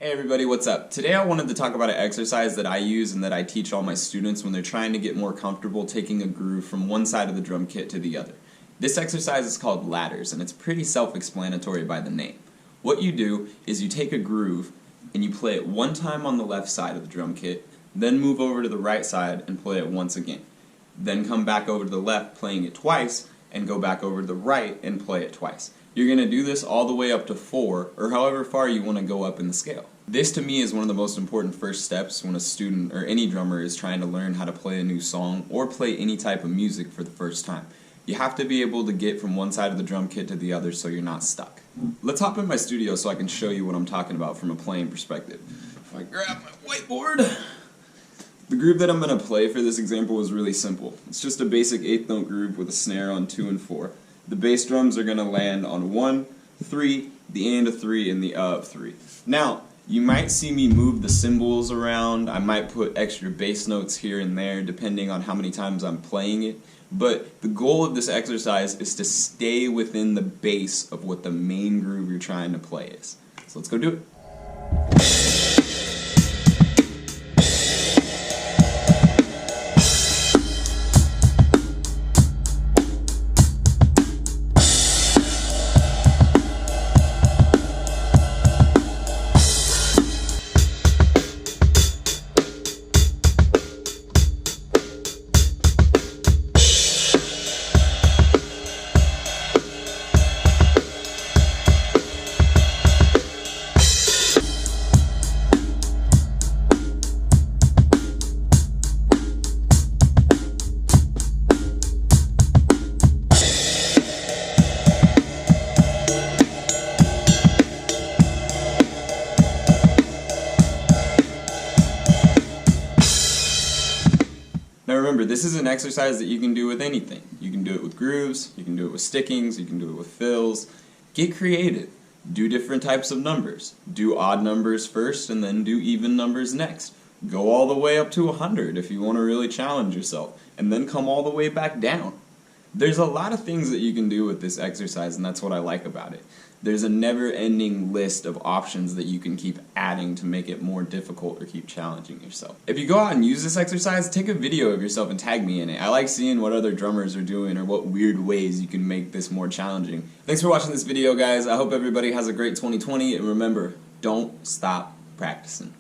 Hey everybody, what's up? Today I wanted to talk about an exercise that I use and that I teach all my students when they're trying to get more comfortable taking a groove from one side of the drum kit to the other. This exercise is called ladders, and it's pretty self-explanatory by the name. What you do is you take a groove and you play it one time on the left side of the drum kit, then move over to the right side and play it once again. Then come back over to the left playing it twice, and go back over to the right and play it twice. You're going to do this all the way up to 4, or however far you want to go up in the scale. This to me is one of the most important first steps when a student or any drummer is trying to learn how to play a new song or play any type of music for the first time. You have to be able to get from one side of the drum kit to the other so you're not stuck. Let's hop in my studio so I can show you what I'm talking about from a playing perspective. If I grab my whiteboard, the groove that I'm going to play for this example is really simple. It's just a basic 8th note groove with a snare on 2 and 4. The bass drums are going to land on 1, 3, the and of 3, and the of 3. Now, you might see me move the cymbals around. I might put extra bass notes here and there depending on how many times I'm playing it. But the goal of this exercise is to stay within the base of what the main groove you're trying to play is. So let's go do it. Now remember, this is an exercise that you can do with anything. You can do it with grooves, you can do it with stickings, you can do it with fills. Get creative. Do different types of numbers. Do odd numbers first and then do even numbers next. Go all the way up to 100 if you want to really challenge yourself, and then come all the way back down. There's a lot of things that you can do with this exercise, and that's what I like about it. There's a never-ending list of options that you can keep adding to make it more difficult or keep challenging yourself. If you go out and use this exercise, take a video of yourself and tag me in it. I like seeing what other drummers are doing or what weird ways you can make this more challenging. Thanks for watching this video, guys. I hope everybody has a great 2020, and remember, don't stop practicing.